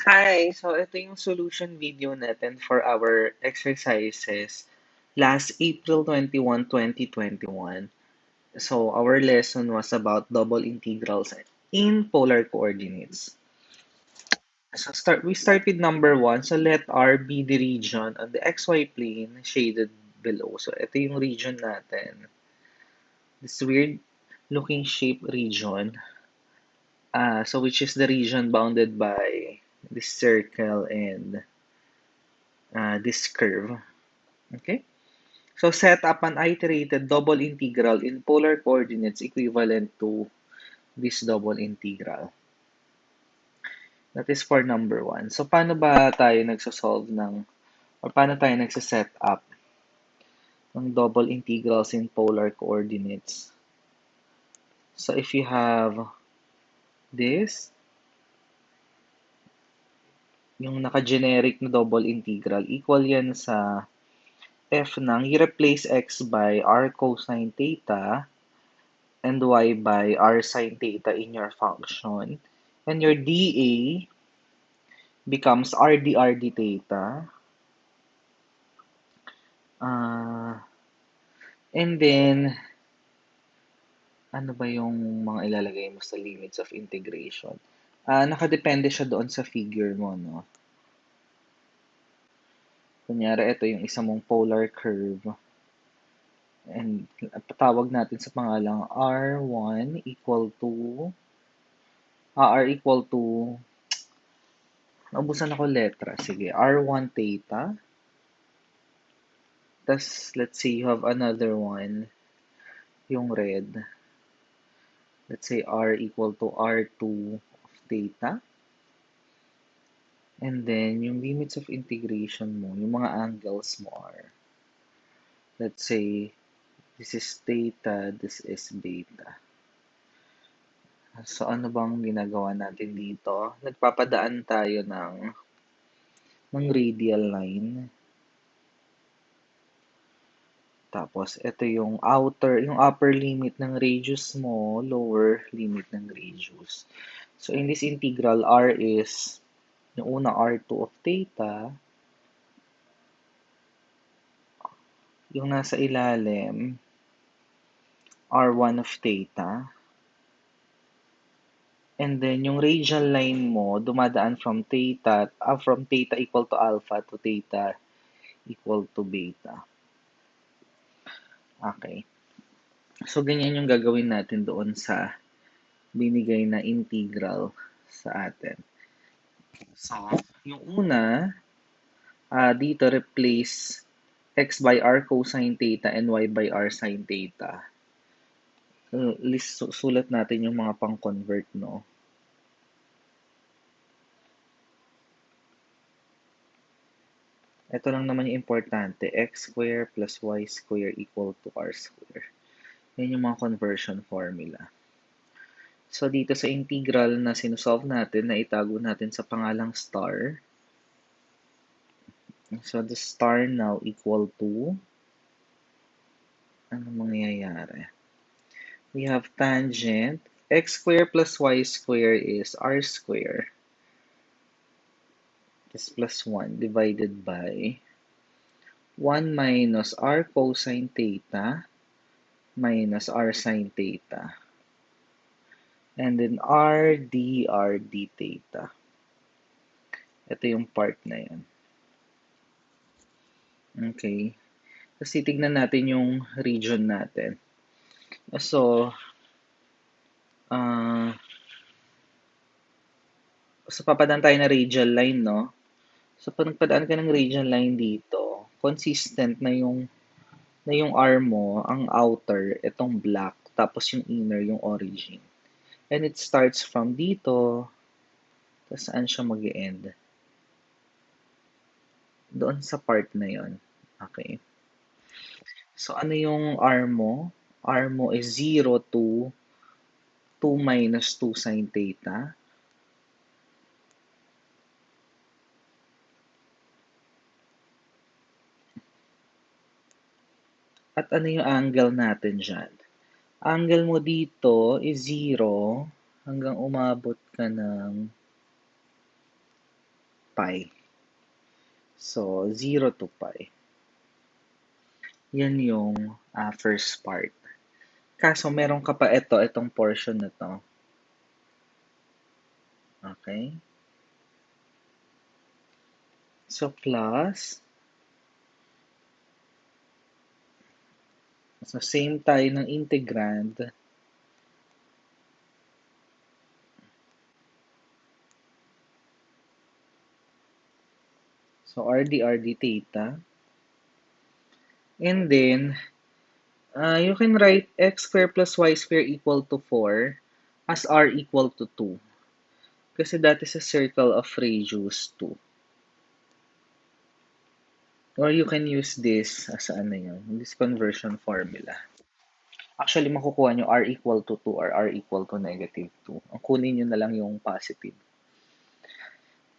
Hi! So, ito yung solution video natin for our exercises last April 21, 2021. So, our lesson was about double integrals in polar coordinates. So, we start with number one. So, let R be the region on the XY plane shaded below. So, ito yung region natin. This weird looking shape region. So, which is the region bounded by this circle and this curve. Okay? So set up an iterated double integral in polar coordinates equivalent to this double integral. That is for number one. So paano ba tayo nagsosolve or paano tayo nagsiset up ng double integrals in polar coordinates? So if you have this, yung naka-generic na double integral, equal yan sa f ng, you replace x by r cosine theta and y by r sine theta in your function. And your dA becomes r dr d theta. And then, ano ba yung mga ilalagay mo sa limits of integration? Nakadepende siya doon sa figure mo, no? Kunyari, ito yung isa mong polar curve. And patawag natin sa pangalang R1 equal to, R equal to, naubusan ako letra. Sige, R1 theta. Tas, let's say you have another one, yung red. Let's say R equal to R2 of theta. And then, yung limits of integration mo, yung mga angles mo are, let's say, this is theta, this is beta. So, ano bang ginagawa natin dito? Nagpapadaan tayo ng radial line. Tapos, ito yung yung upper limit ng radius mo, lower limit ng radius. So, in this integral, R is yung una R2 of theta, yung nasa ilalim, R1 of theta, and then yung radial line mo, dumadaan from theta equal to alpha to theta equal to beta. Okay. So, ganyan yung gagawin natin doon sa binigay na integral sa atin. So, yung una, dito replace x by r cosine theta and y by r sine theta. Sulat natin yung mga pang-convert, no? Ito lang naman yung importante, x square plus y square equal to r square. Yan yung mga conversion formula. So, dito sa integral na sinusolve natin, na itago natin sa pangalang star. So, the star now equal to, ano mangyayari? We have tangent, x square plus y square is r square. This plus 1 divided by 1 minus r cosine theta minus r sine theta. And then r dr d theta. Ito yung part na yan. Okay. Tapos titignan natin yung region natin. So, papadaan tayo na radial line, no? So, pag nagpadaan ka ng radial line dito, consistent na yung R mo, ang outer, itong black, tapos yung inner, yung origin. And it starts from dito, tapos saan siya mag-end? Doon sa part na yon. Okay. So, ano yung R mo? R mo is 0 to 2 minus 2 sine theta. At ano yung angle natin dyan? Angle mo dito is 0 hanggang umabot ka ng pi. So, 0 to pi. Yan yung first part. Kaso, meron ka pa itong portion na to. Okay? So, plus. So, same tayo ng integrand. So, RD theta. And then, you can write x squared plus y squared equal to 4 as r equal to 2. Kasi that is a circle of radius 2. Or you can use this as this conversion formula. Actually, makukuha nyo r equal to 2 or r equal to negative 2. Ang kunin nyo na lang yung positive.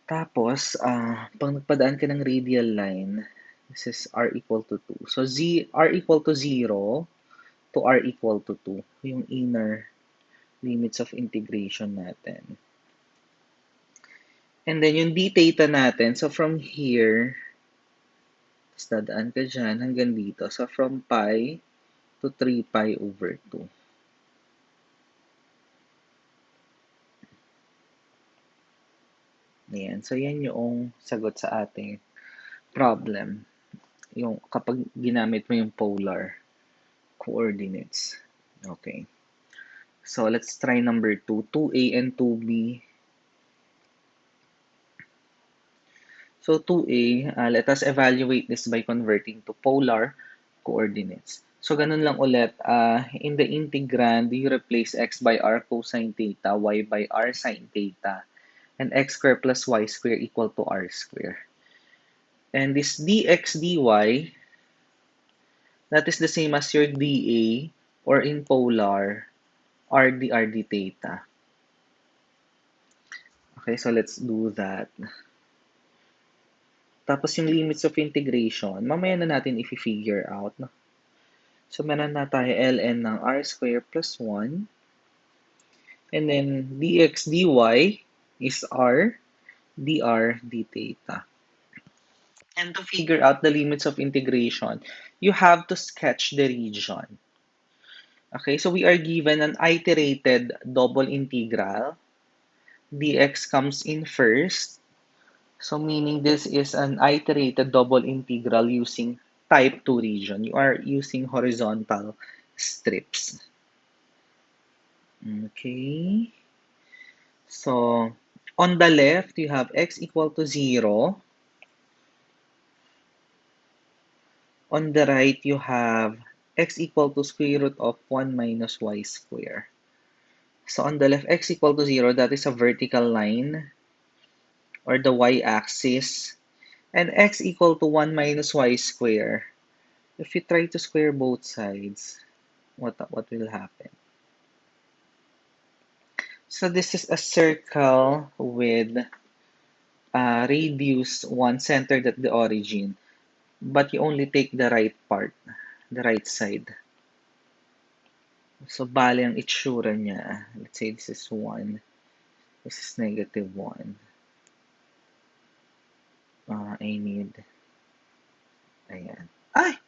Tapos, pag nagpadaan ka ng radial line, this is r equal to 2. So, r equal to 0 to r equal to 2. Yung inner limits of integration natin. And then, yung d theta natin, so from here, tapos dadaan ka dyan hanggang dito. So, from pi to 3 pi over 2. Ayan. So, yan yung sagot sa ating problem. Yung kapag ginamit mo yung polar coordinates. Okay. So, let's try number 2. 2a and 2b. So, 2a, let us evaluate this by converting to polar coordinates. So, ganun lang ulit. In the integrand, you replace x by r cosine theta, y by r sine theta, and x squared plus y squared equal to r squared. And this dx dy, that is the same as your dA, or in polar, r d theta. Okay, so let's do that. Tapos yung limits of integration, mamaya na natin i-figure out. No? So meron na tayo ln ng r squared plus 1. And then dx dy is r dr d theta. And to figure out the limits of integration, you have to sketch the region. Okay, so we are given an iterated double integral. Dx comes in first. So meaning this is an iterated double integral using type 2 region. You are using horizontal strips. Okay. So on the left, you have x equal to 0. On the right, you have x equal to square root of 1 minus y squared. So on the left, x equal to 0, that is a vertical line or the y-axis. And x equal to 1 minus y squared. If you try to square both sides, what will happen? So this is a circle with radius 1 centered at the origin. But you only take the right part, the right side. So, bali ang itsura niya. Let's say this is 1. This is negative 1. I need... Ayan. Ay!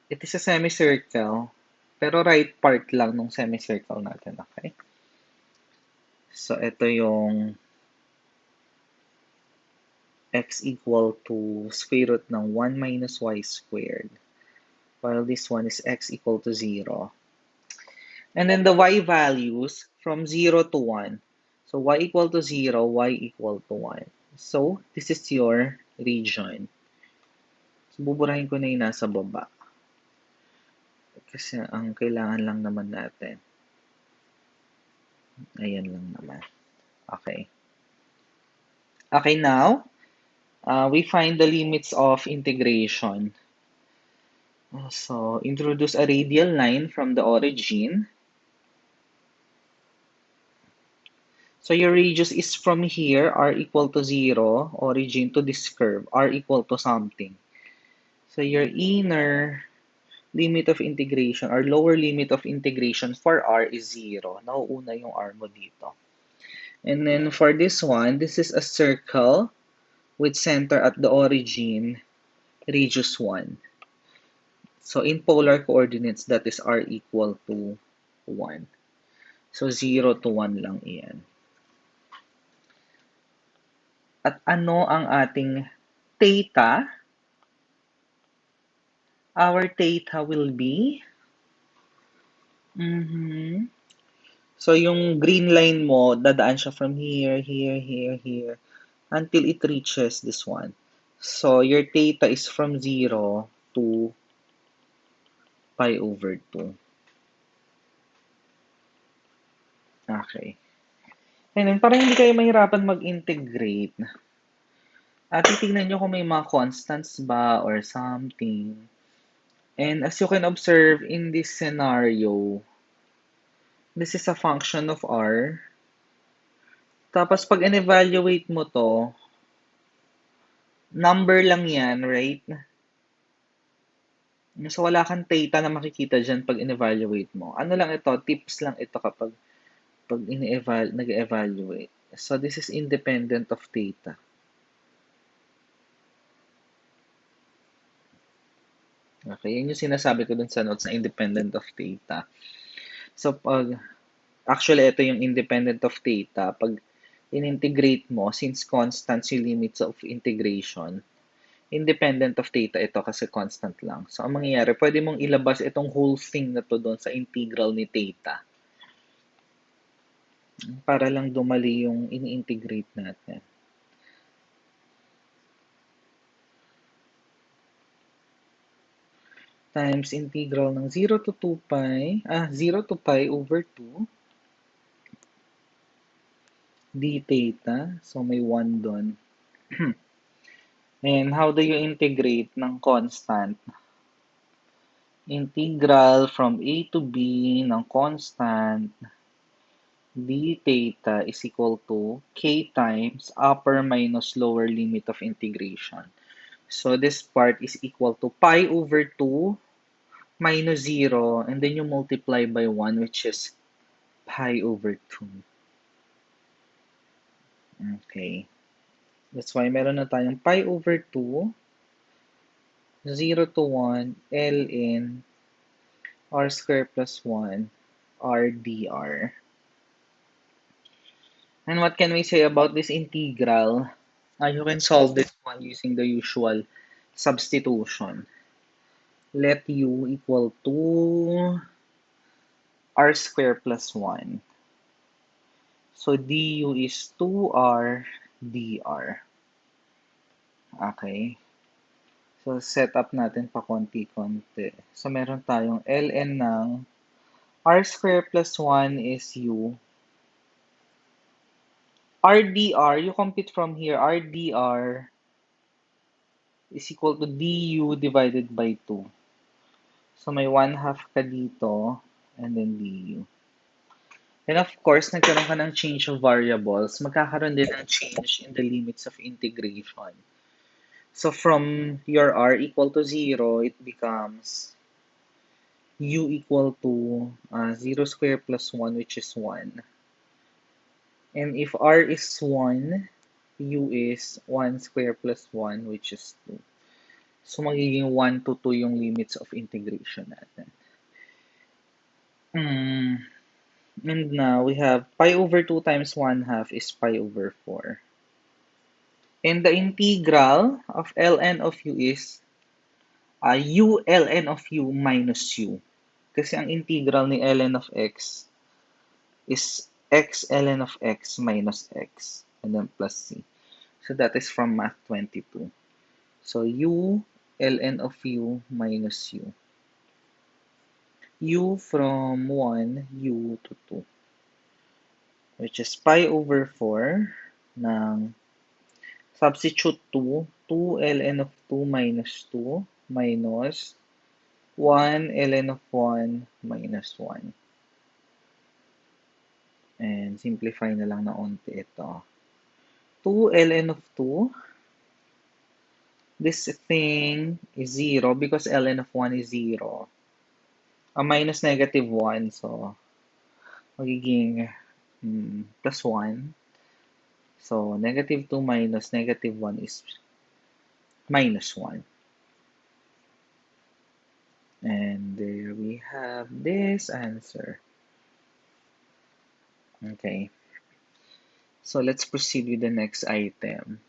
It is a semicircle. Pero right part lang nung semicircle natin. Okay? So, ito yung x equal to square root ng 1 minus y squared. While this one is x equal to 0. And then the y values from 0 to 1. So y equal to 0, y equal to 1. So this is your region. So buburahin ko na yung nasa baba. Kasi ang kailangan lang naman natin. Ayan lang naman. Okay. Okay, now, we find the limits of integration. So, introduce a radial line from the origin. So your radius is from here, r equal to 0, origin to this curve, r equal to something. So your inner limit of integration or lower limit of integration for r is 0. Nauuna yung r mo dito. And then for this one, this is a circle with center at the origin, radius 1. So in polar coordinates, that is r equal to 1. So 0 to 1 lang iyan. At ano ang ating theta? Our theta will be, so yung green line mo, dadaan siya from here, here, here, here, until it reaches this one. So your theta is from 0 to pi over 2. Okay. And then, para hindi kayo mahirapan mag-integrate, titignan nyo kung may mga constants ba or something. And as you can observe in this scenario, this is a function of r. Tapos pag in-evaluate mo to, number lang yan, right? So wala kang theta na makikita dyan pag in-evaluate mo. Ano lang ito, tips lang ito kapag nag-evaluate. So this is independent of theta. Okay, yun yung sinasabi ko dun sa notes na independent of theta. So actually ito yung independent of theta. Pag in-integrate mo, since constant yung limits of integration, independent of theta ito kasi constant lang. So, ang mangyayari, pwede mong ilabas itong whole thing na to doon sa integral ni theta. Para lang dumali yung ini-integrate natin. Times integral ng 0 to 2 pi, 0 to pi over 2 d theta. So, may 1 doon. And how do you integrate ng constant? Integral from a to b ng constant d theta is equal to k times upper minus lower limit of integration. So this part is equal to pi over 2 minus 0, and then you multiply by 1, which is pi over 2. Okay. That's why meron na tayong pi over 2, 0 to 1, ln r squared plus 1, r dr. And what can we say about this integral? You can solve this one using the usual substitution. Let u equal to r squared plus 1. So du is 2r dr. Okay. So set up natin pa konti-konti. So meron tayong ln ng r squared plus 1 is u. rdr, you compute from here, rdr is equal to du divided by 2. So may 1/2 ka dito, and then du. And of course, nagkaroon ka ng change of variables, magkakaroon din ng change in the limits of integration. So from your r equal to 0, it becomes u equal to 0 squared plus 1, which is 1. And if r is 1, u is 1 squared plus 1, which is 2. So magiging 1 to 2 yung limits of integration natin. And now we have pi over 2 times 1/2 is pi over 4. And the integral of ln of u is u ln of u minus u. Kasi ang integral ni ln of x is x ln of x minus x, and then plus c. So that is from math 22. So u ln of u minus u. U from 1, u to 2. Which is pi over 4 ng substitute 2, 2 ln of 2 minus 2 minus 1 ln of 1 minus 1. And simplify na lang na onti ito. 2 ln of 2. This thing is 0 because ln of 1 is 0. Minus negative 1. So, magiging plus 1. So, -2 minus -1 is -1. And there we have this answer. Okay. So, let's proceed with the next item.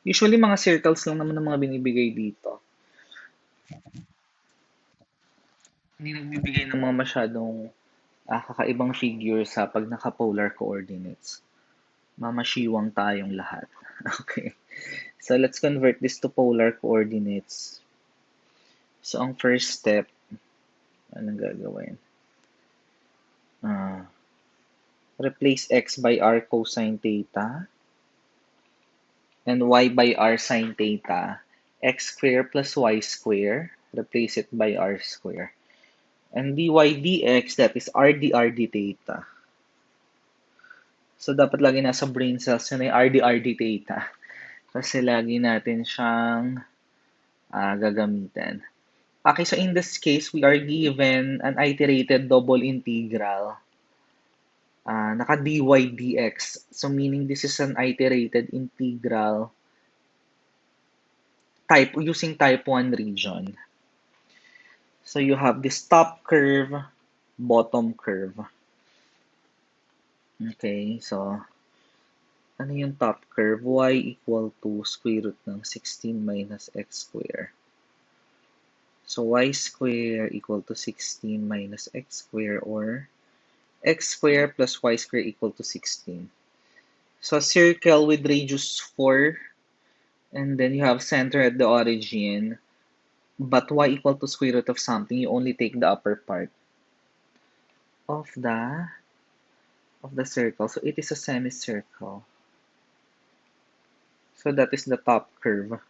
Usually, mga circles lang naman ang mga binibigay dito. Hindi nagbibigay ng mga masyadong kakaibang figure sa pag naka-polar coordinates. Mamashiwang tayong lahat. Okay. So, let's convert this to polar coordinates. So, ang first step, anong gagawin? Replace x by r cosine theta and y by r sine theta. X square plus y square, replace it by r square. And dy dx, that is r dr d theta. So, dapat lagi nasa brain cells yun ay r dr d theta. Kasi lagi natin siyang gagamitin. Okay, so in this case, we are given an iterated double integral naka dy dx. So meaning this is an iterated integral type using type 1 region. So you have this top curve, bottom curve. Okay, so ano yung top curve? Y equal to square root ng 16 minus x square. So y square equal to 16 minus x square, or x square plus y square equal to 16. So circle with radius 4, and then you have center at the origin, but y equal to square root of something, you only take the upper part of the circle. So it is a semicircle. So that is the top curve.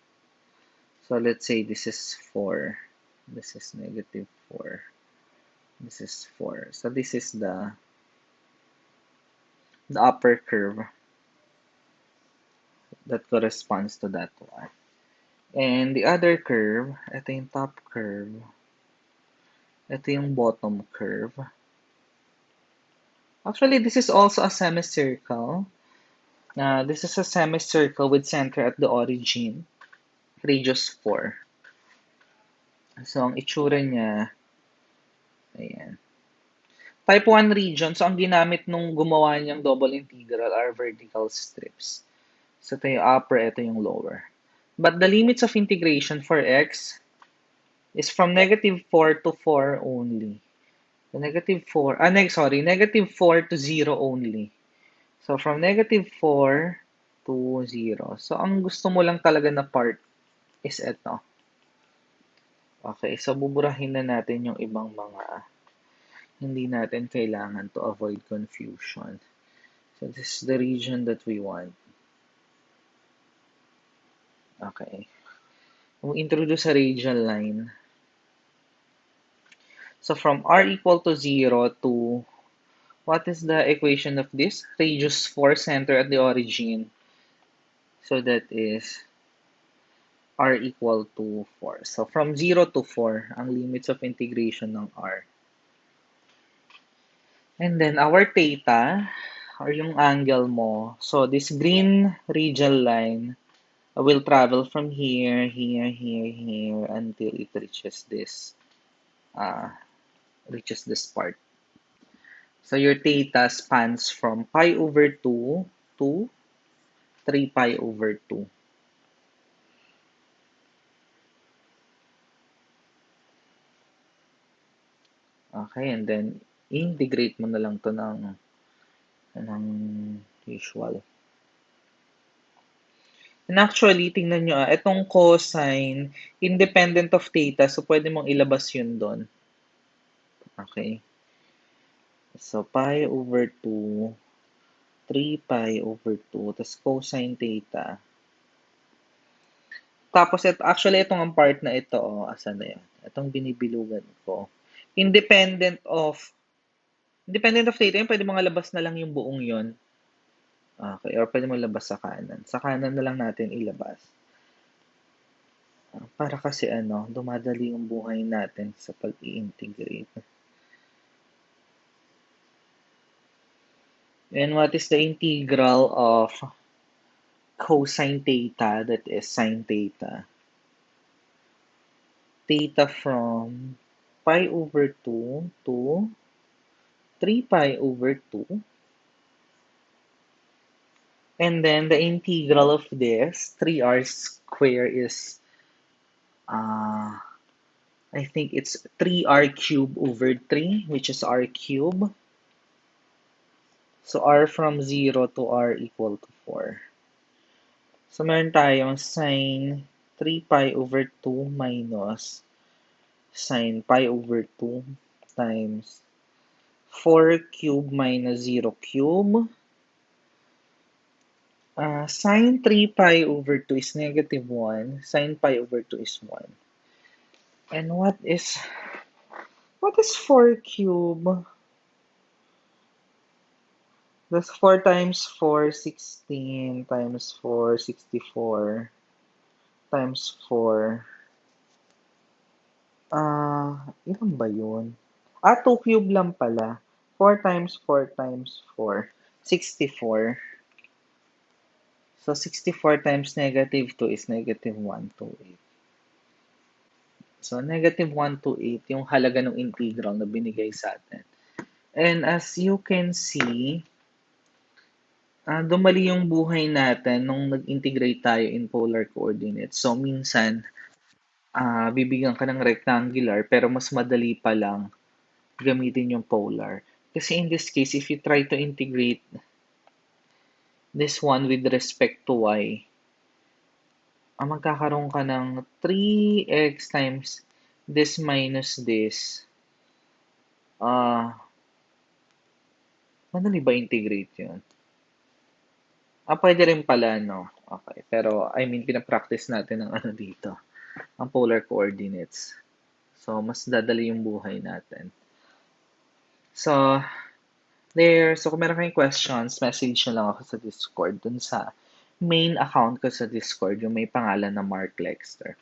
So let's say this is 4. This is -4. This is 4. So this is the upper curve that corresponds to that one. And the other curve, ito yung top curve. Ito yung bottom curve. Actually, this is also a semicircle. This is a semicircle with center at the origin, radius 4. So, ang itsura niya, ayan. Type 1 region, so ang ginamit nung gumawa niyang double integral are vertical strips. So, ito yung upper, ito yung lower. But the limits of integration for x is from -4 to 4 only. So, -4 to 0 only. So, from -4 to 0. So, ang gusto mo lang talaga na part is ito. Okay, so buburahin na natin yung ibang mga hindi natin kailangan to avoid confusion. So, this is the region that we want. Okay. We'll introduce a radial line. So, from r equal to 0 to, what is the equation of this? Radius 4, center at the origin. So, that is r equal to 4. So, from 0 to 4, ang limits of integration ng r. And then, our theta, or yung angle mo, so this green radial line will travel from here, here, here, here, until it reaches this part. So, your theta spans from pi over 2 to 3 pi over 2. Okay, and then, integrate mo na lang to ng usual. And actually, tingnan nyo itong cosine, independent of theta, so pwede mong ilabas yun doon. Okay. So, pi over 2, 3 pi over 2, tas cosine theta. Tapos, itong ang part na ito, asan na yan? Itong binibilugan ko. Independent of theta, yun, pwede mga labas na lang yung buong yun. Okay, or pwede mo labas sa kanan. Sa kanan na lang natin ilabas. Para kasi dumadali yung buhay natin sa pag-i-integrate. And what is the integral of cosine theta, that is sine theta? Theta from pi over 2 to 3 pi over 2. And then the integral of this 3r squared is, uh, I think it's 3r cubed over 3, which is r cubed. So r from 0 to r equal to 4. So meron tayong sine 3 pi over 2 minus sine pi over 2 times 4 cube minus 0 cube. Sine 3 pi over 2 is negative 1. Sine pi over 2 is 1. And what is 4 cube? That's 4 times 4, 16 times 4, 64 times 4. Ilan ba yun? 2 cube lang pala. 4 times 4 times 4. 64. So, 64 times negative 2 is negative 128. So, negative 128 yung halaga ng integral na binigay sa atin. And as you can see, dumali yung buhay natin nung nag-integrate tayo in polar coordinates. So, minsan, bibigyan ka ng rectangular pero mas madali pa lang gamitin yung polar. Kasi in this case, if you try to integrate this one with respect to y, magkakaroon ka ng 3x times this minus this. Madali ba integrate yun? Pwede rin pala, no? Okay. Pero, I mean, pinapractice natin ang ano dito, ang polar coordinates. So, mas dadali yung buhay natin. So, there. So, kung meron kayong questions, message nyo lang ako sa Discord dun sa main account ko sa Discord, yung may pangalan na Mark Lexter.